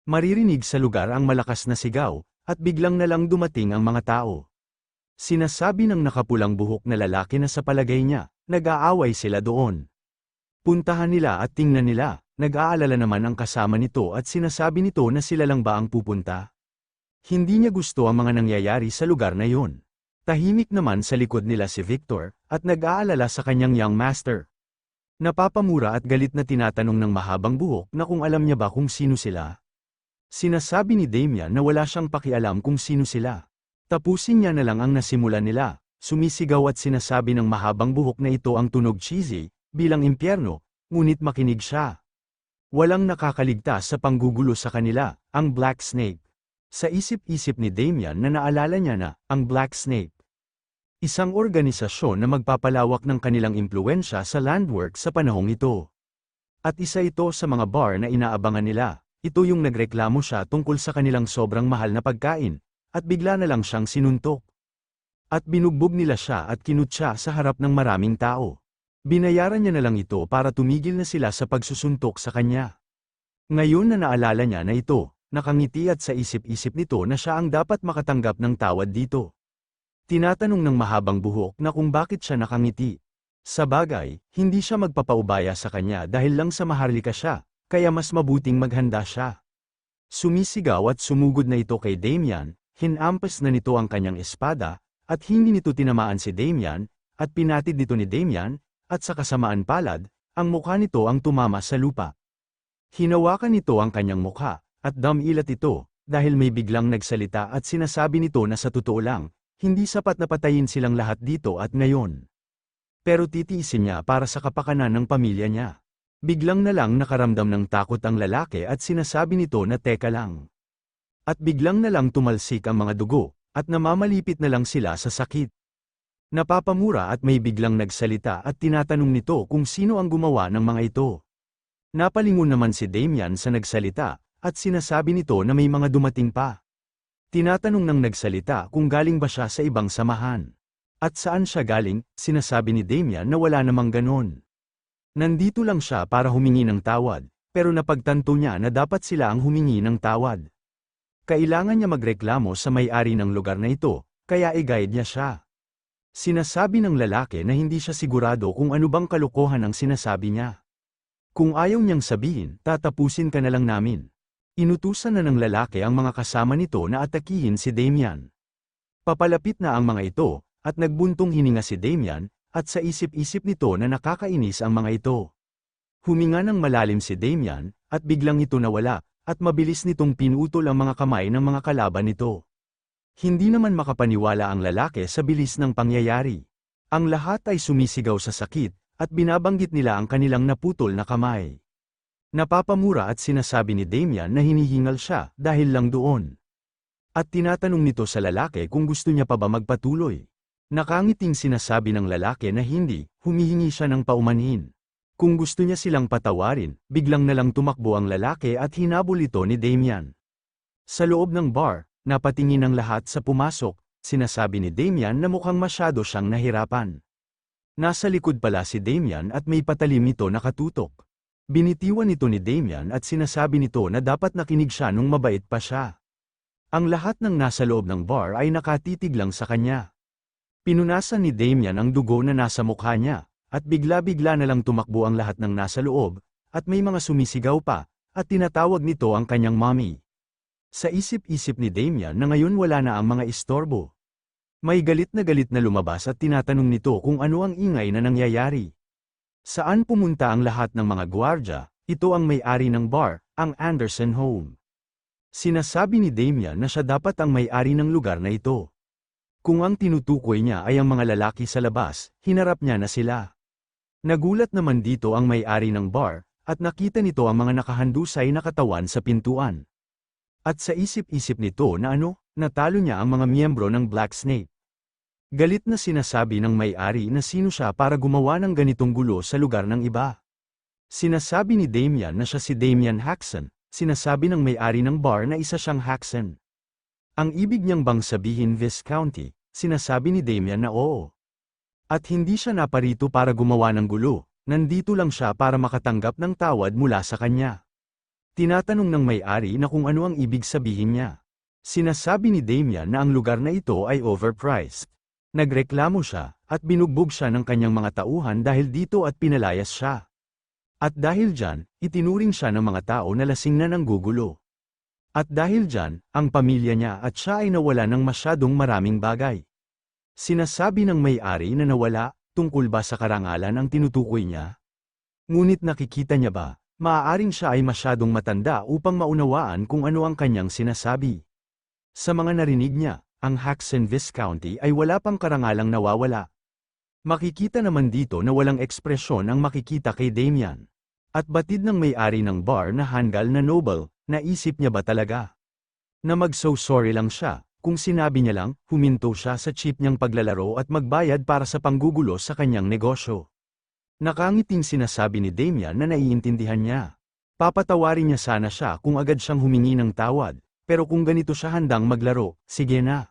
Maririnig sa lugar ang malakas na sigaw, at biglang na lang dumating ang mga tao. Sinasabi ng nakapulang buhok na lalaki na sa palagay niya, nag-aaway sila doon. Puntahan nila at tingnan nila, nag-aalala naman ang kasama nito at sinasabi nito na sila lang ba ang pupunta. Hindi niya gusto ang mga nangyayari sa lugar na yun. Tahimik naman sa likod nila si Victor, at nag-aalala sa kanyang young master. Napapamura at galit na tinatanong ng mahabang buhok na kung alam niya ba kung sino sila. Sinasabi ni Damian na wala siyang pakialam kung sino sila. Tapusin niya na lang ang nasimulan nila, sumisigaw at sinasabi ng mahabang buhok na ito ang tunog cheesy, bilang impyerno, ngunit makinig siya. Walang nakakaligtas sa panggugulo sa kanila, ang Black Snake. Sa isip-isip ni Damian na naalala niya na, ang Black Snake. Isang organisasyon na magpapalawak ng kanilang impluwensya sa landwork sa panahong ito. At isa ito sa mga bar na inaabangan nila. Ito yung nagreklamo siya tungkol sa kanilang sobrang mahal na pagkain, at bigla na lang siyang sinuntok. At binugbog nila siya at kinut siya sa harap ng maraming tao. Binayaran niya na lang ito para tumigil na sila sa pagsusuntok sa kanya. Ngayon na naalala niya na ito, nakangiti at sa isip-isip nito na siya ang dapat makatanggap ng tawad dito. Tinatanong ng mahabang buhok na kung bakit siya nakangiti. Sa bagay, hindi siya magpapaubaya sa kanya dahil lang sa maharlika siya. Kaya mas mabuting maghanda siya. Sumisigaw at sumugod na ito kay Damian, hinampas na nito ang kanyang espada, at hindi nito tinamaan si Damian, at pinatid nito ni Damian, at sa kasamaan palad, ang mukha nito ang tumama sa lupa. Hinawakan nito ang kanyang mukha, at damilat ito, dahil may biglang nagsalita at sinasabi nito na sa totoo lang, hindi sapat na patayin silang lahat dito at ngayon. Pero titiisin niya para sa kapakanan ng pamilya niya. Biglang na lang nakaramdam ng takot ang lalaki at sinasabi nito na teka lang. At biglang na lang tumalsik ang mga dugo, at namamalipit na lang sila sa sakit. Napapamura at may biglang nagsalita at tinatanong nito kung sino ang gumawa ng mga ito. Napalingon naman si Damian sa nagsalita, at sinasabi nito na may mga dumating pa. Tinatanong ng nagsalita kung galing ba siya sa ibang samahan. At saan siya galing, sinasabi ni Damian na wala namang ganon. Nandito lang siya para humingi ng tawad, pero napagtanto niya na dapat sila ang humingi ng tawad. Kailangan niya magreklamo sa may-ari ng lugar na ito, kaya i-guide niya siya. Sinasabi ng lalaki na hindi siya sigurado kung ano bang kalokohan ang sinasabi niya. Kung ayaw niyang sabihin, tatapusin ka na lang namin. Inutusan na ng lalaki ang mga kasama nito na atakihin si Damian. Papalapit na ang mga ito, at nagbuntong hininga si Damian, at sa isip-isip nito na nakakainis ang mga ito. Huminga ng malalim si Damian, at biglang ito nawala, at mabilis nitong pinutol ang mga kamay ng mga kalaban nito. Hindi naman makapaniwala ang lalaki sa bilis ng pangyayari. Ang lahat ay sumisigaw sa sakit, at binabanggit nila ang kanilang naputol na kamay. Napapamura at sinasabi ni Damian na hinihingal siya dahil lang doon. At tinatanong nito sa lalaki kung gusto niya pa ba magpatuloy. Nakangiting sinasabi ng lalaki na hindi, humihingi siya ng paumanhin. Kung gusto niya silang patawarin, biglang na lang tumakbo ang lalaki at hinabol ito ni Damian. Sa loob ng bar, napatingin ang lahat sa pumasok, sinasabi ni Damian na mukhang masyado siyang nahirapan. Nasa likod pala si Damian at may patalim nito nakatutok. Binitiwan nito ni Damian at sinasabi nito na dapat nakinig siya nung mabait pa siya. Ang lahat ng nasa loob ng bar ay nakatitig lang sa kanya. Pinunasan ni Damian ang dugo na nasa mukha niya, at bigla-bigla na lang tumakbo ang lahat ng nasa loob, at may mga sumisigaw pa, at tinatawag nito ang kanyang mommy. Sa isip-isip ni Damian na ngayon wala na ang mga istorbo. May galit na lumabas at tinatanong nito kung ano ang ingay na nangyayari. Saan pumunta ang lahat ng mga gwardya? Ito ang may-ari ng bar, ang Anderson home. Sinasabi ni Damian na siya dapat ang may-ari ng lugar na ito. Kung ang tinutukoy niya ay ang mga lalaki sa labas, hinarap niya na sila. Nagulat naman dito ang may-ari ng bar, at nakita nito ang mga nakahandusay na katawan sa pintuan. At sa isip-isip nito na natalo niya ang mga miyembro ng Black Snake. Galit na sinasabi ng may-ari na sino siya para gumawa ng ganitong gulo sa lugar ng iba. Sinasabi ni Damian na siya si Damian Haxon, sinasabi ng may-ari ng bar na isa siyang Haxon. Ang ibig niyang bang sabihin Viscounty, sinasabi ni Damian na oo. At hindi siya naparito para gumawa ng gulo, nandito lang siya para makatanggap ng tawad mula sa kanya. Tinatanong ng may-ari na kung ano ang ibig sabihin niya. Sinasabi ni Damian na ang lugar na ito ay overpriced. Nagreklamo siya, at binugbog siya ng kanyang mga tauhan dahil dito at pinalayas siya. At dahil dyan, itinuring siya ng mga tao na lasing na nanggugulo. At dahil dyan, ang pamilya niya at siya ay nawala ng masyadong maraming bagay. Sinasabi ng may-ari na nawala, tungkol ba sa karangalan ang tinutukoy niya? Ngunit nakikita niya ba, maaaring siya ay masyadong matanda upang maunawaan kung ano ang kanyang sinasabi. Sa mga narinig niya, ang Jackson Viscounty ay wala pang karangalang nawawala. Makikita naman dito na walang ekspresyon ang makikita kay Damian. At batid ng may-ari ng bar na hanggal na Noble, naisip niya ba talaga na mag-so sorry lang siya, kung sinabi niya lang, huminto siya sa cheap niyang paglalaro at magbayad para sa panggugulo sa kanyang negosyo. Nakangiting sinasabi ni Damian na naiintindihan niya. Papatawarin niya sana siya kung agad siyang humingi ng tawad, pero kung ganito siya handang maglaro, sige na.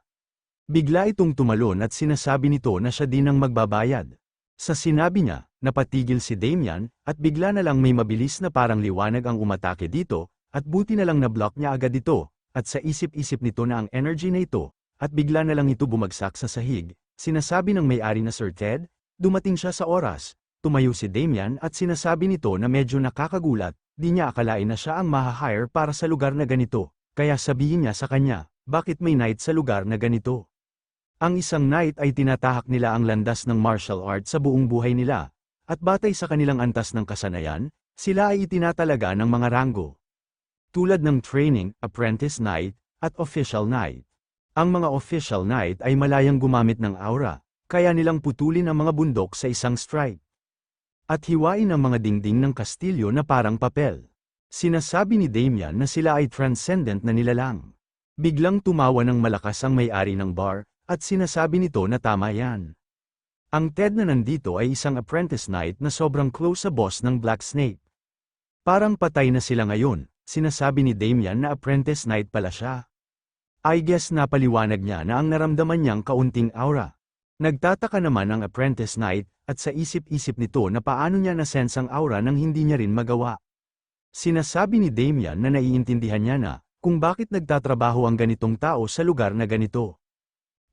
Bigla itong tumalon at sinasabi nito na siya din ang magbabayad. Sa sinabi niya, napatigil si Damian, at bigla na lang may mabilis na parang liwanag ang umatake dito, at buti na lang na-block niya agad ito, at sa isip-isip nito na ang energy na ito, at bigla na lang ito bumagsak sa sahig. Sinasabi ng may-ari na Sir Ted, dumating siya sa oras. Tumayo si Damian at sinasabi nito na medyo nakakagulat, di niya akalain na siya ang maha-hire para sa lugar na ganito, kaya sabihin niya sa kanya, bakit may night sa lugar na ganito? Ang isang night ay tinatahak nila ang landas ng martial arts sa buong buhay nila, at batay sa kanilang antas ng kasanayan, sila ay itinatalaga ng mga ranggo. Tulad ng training, apprentice night, at official night. Ang mga official night ay malayang gumamit ng aura, kaya nilang putulin ang mga bundok sa isang strike. At hiwain ang mga dingding ng kastilyo na parang papel. Sinasabi ni Damian na sila ay transcendent na nilalang. Biglang tumawa ng malakas ang may-ari ng bar, at sinasabi nito na tama yan. Ang Ted na nandito ay isang apprentice knight na sobrang close sa boss ng Black Snake. Parang patay na sila ngayon, sinasabi ni Damian na apprentice knight pala siya. I guess napaliwanag niya na ang naramdaman niyang kaunting aura. Nagtataka naman ang apprentice knight, at sa isip-isip nito na paano niya na-sense ang aura nang hindi niya rin magawa. Sinasabi ni Damian na naiintindihan niya na, kung bakit nagtatrabaho ang ganitong tao sa lugar na ganito.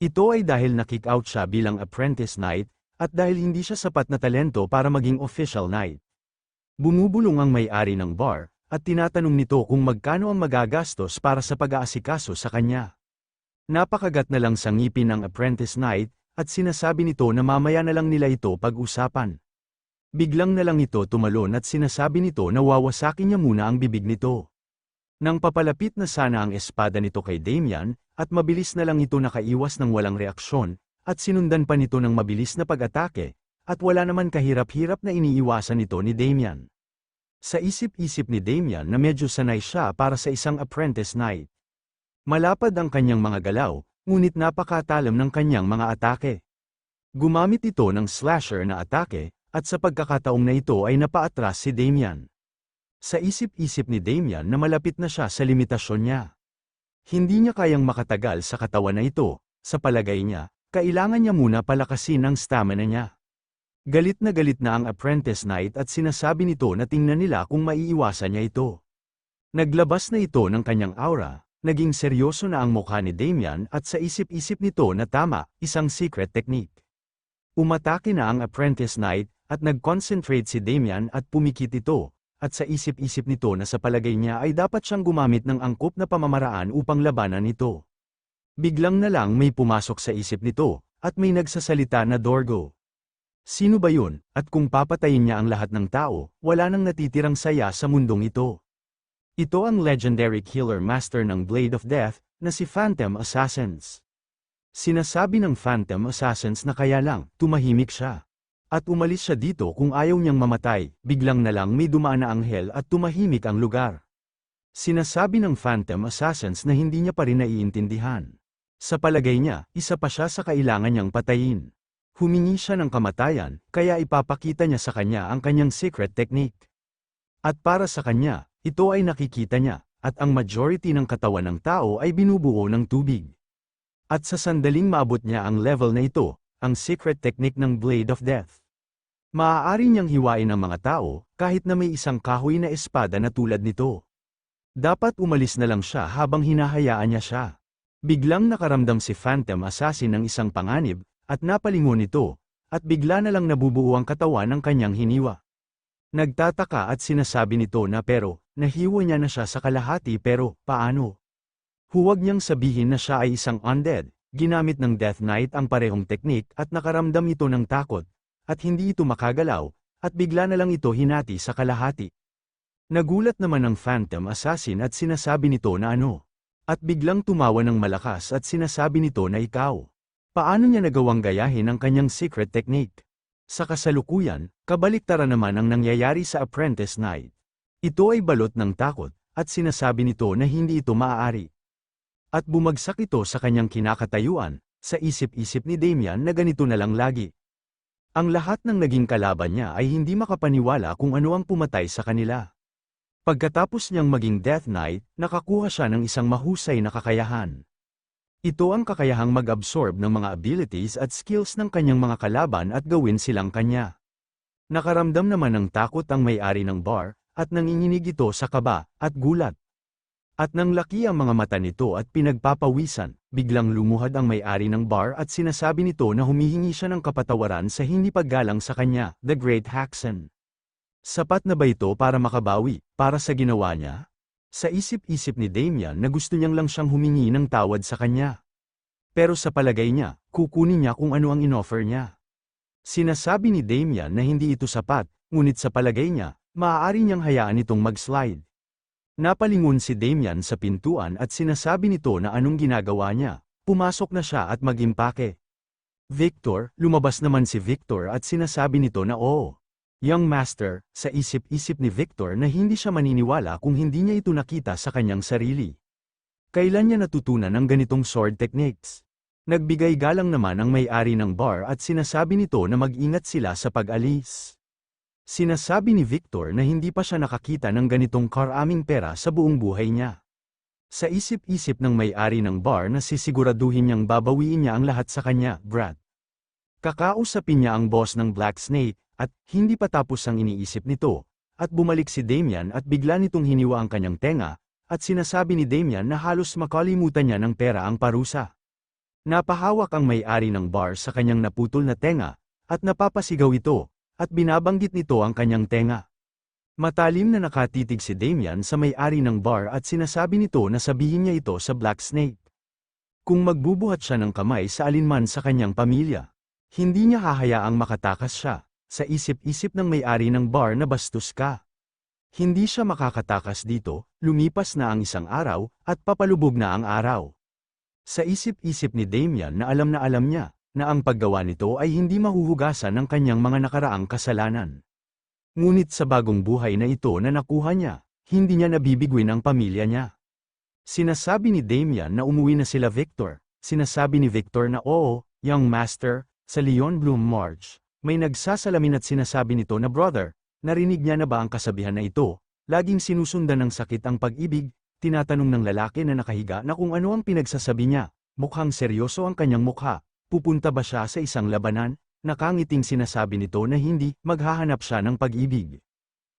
Ito ay dahil na-kick out siya bilang apprentice knight, at dahil hindi siya sapat na talento para maging official knight. Bumubulong ang may-ari ng bar, at tinatanong nito kung magkano ang magagastos para sa pag-aasikaso sa kanya. Napakagat na lang sa ngipin ng apprentice knight, at sinasabi nito na mamaya na lang nila ito pag-usapan. Biglang na lang ito tumalon at sinasabi nito na wawasakin niya muna ang bibig nito. Nang papalapit na sana ang espada nito kay Damian, at mabilis na lang ito nakaiwas ng walang reaksyon, at sinundan pa nito ng mabilis na pag-atake, at wala naman kahirap-hirap na iniiwasan nito ni Damian. Sa isip-isip ni Damian na medyo sanay siya para sa isang apprentice knight. Malapad ang kanyang mga galaw, ngunit napakatalam ng kanyang mga atake. Gumamit ito ng slasher na atake, at sa pagkakataong na ito ay napaatras si Damian. Sa isip-isip ni Damian na malapit na siya sa limitasyon niya. Hindi niya kayang makatagal sa katawan na ito, sa palagay niya, kailangan niya muna palakasin ang stamina niya. Galit na ang apprentice knight at sinasabi nito na tingnan nila kung maiiwasan niya ito. Naglabas na ito ng kanyang aura. Naging seryoso na ang mukha ni Damian at sa isip-isip nito na tama, isang secret technique. Umatake na ang apprentice knight, at nag-concentrate si Damian at pumikit ito, at sa isip-isip nito na sa palagay niya ay dapat siyang gumamit ng angkop na pamamaraan upang labanan ito. Biglang na lang may pumasok sa isip nito, at may nagsasalita na Dorgo. Sino ba yun, at kung papatayin niya ang lahat ng tao, wala nang natitirang saya sa mundong ito. Ito ang legendary killer master ng Blade of Death, na si Phantom Assassins. Sinasabi ng Phantom Assassins na kaya lang, tumahimik siya. At umalis siya dito kung ayaw niyang mamatay, biglang na lang may dumaan na anghel at tumahimik ang lugar. Sinasabi ng Phantom Assassins na hindi niya pa rin naiintindihan. Sa palagay niya, isa pa siya sa kailangan niyang patayin. Humingi siya ng kamatayan, kaya ipapakita niya sa kanya ang kanyang secret technique. At para sa kanya, ito ay nakikita niya, at ang majority ng katawan ng tao ay binubuo ng tubig. At sa sandaling maabot niya ang level na ito, ang secret technique ng Blade of Death. Maaari niyang hiwain ang mga tao, kahit na may isang kahoy na espada na tulad nito. Dapat umalis na lang siya habang hinahayaan niya siya. Biglang nakaramdam si Phantom Assassin ng isang panganib, at napalingon ito, at bigla na lang nabubuo ang katawan ng kanyang hiniwa. Nagtataka at sinasabi nito na pero, nahiwa niya na siya sa kalahati pero, paano? Huwag niyang sabihin na siya ay isang undead, ginamit ng Death Knight ang parehong teknik at nakaramdam ito ng takot, at hindi ito makagalaw, at bigla na lang ito hinati sa kalahati. Nagulat naman ang Phantom Assassin at sinasabi nito na ano? At biglang tumawa ng malakas at sinasabi nito na ikaw. Paano niya nagawang gayahin ang kanyang secret technique? Sa kasalukuyan, kabaliktaran naman ang nangyayari sa Apprentice Knight. Ito ay balot ng takot, at sinasabi nito na hindi ito maaari. At bumagsak ito sa kanyang kinakatayuan, sa isip-isip ni Damian na ganito na lang lagi. Ang lahat ng naging kalaban niya ay hindi makapaniwala kung ano ang pumatay sa kanila. Pagkatapos niyang maging Death Knight, nakakuha siya ng isang mahusay na kakayahan. Ito ang kakayahang mag-absorb ng mga abilities at skills ng kanyang mga kalaban at gawin silang kanya. Nakaramdam naman ng takot ang may-ari ng bar, at nanginginig ito sa kaba at gulat. At nang laki ang mga mata nito at pinagpapawisan, biglang lumuhad ang may-ari ng bar at sinasabi nito na humihingi siya ng kapatawaran sa hindi paggalang sa kanya, The Great Haxan. Sapat na ba ito para makabawi, para sa ginawa niya? Sa isip-isip ni Damian na gusto niyang lang siyang humingi ng tawad sa kanya. Pero sa palagay niya, kukunin niya kung ano ang inoffer niya. Sinasabi ni Damian na hindi ito sapat, ngunit sa palagay niya, maaari niyang hayaan itong mag-slide. Napalingon si Damian sa pintuan at sinasabi nito na anong ginagawa niya. Pumasok na siya at mag-impake. Victor, lumabas naman si Victor at sinasabi nito na oo. Young Master, sa isip-isip ni Victor na hindi siya maniniwala kung hindi niya ito nakita sa kanyang sarili. Kailan niya natutunan ang ganitong sword techniques? Nagbigay galang naman ang may-ari ng bar at sinasabi nito na mag-ingat sila sa pag-alis. Sinasabi ni Victor na hindi pa siya nakakita ng ganitong karaming pera sa buong buhay niya. Sa isip-isip ng may-ari ng bar na sisiguraduhin niyang babawiin niya ang lahat sa kanya, Brad. Kakausapin niya ang boss ng Black Snake, at hindi pa tapos ang iniisip nito, at bumalik si Damian at bigla nitong hiniwa ang kanyang tenga, at sinasabi ni Damian na halos makalimutan niya ng pera ang parusa. Napahawak ang may-ari ng bar sa kanyang naputol na tenga, at napapasigaw ito, at binabanggit nito ang kanyang tenga. Matalim na nakatitig si Damian sa may-ari ng bar at sinasabi nito na sabihin niya ito sa Black Snake. Kung magbubuhat siya ng kamay sa alinman sa kanyang pamilya, hindi niya hahayaang makatakas siya. Sa isip-isip ng may-ari ng bar na bastos ka. Hindi siya makakatakas dito, lumipas na ang isang araw, at papalubog na ang araw. Sa isip-isip ni Damian na alam niya, na ang paggawa nito ay hindi mahuhugasan ng kanyang mga nakaraang kasalanan. Ngunit sa bagong buhay na ito na nakuha niya, hindi niya nabibigwin ang pamilya niya. Sinasabi ni Damian na umuwi na sila Victor, sinasabi ni Victor na oo, Young Master, sa Leon Bloom March. May nagsasalamin at sinasabi nito na brother, narinig niya na ba ang kasabihan na ito? Laging sinusundan ng sakit ang pag-ibig, tinatanong ng lalaki na nakahiga na kung ano ang pinagsasabi niya. Mukhang seryoso ang kanyang mukha. Pupunta ba siya sa isang labanan? Nakangiting sinasabi nito na hindi, maghahanap siya ng pag-ibig.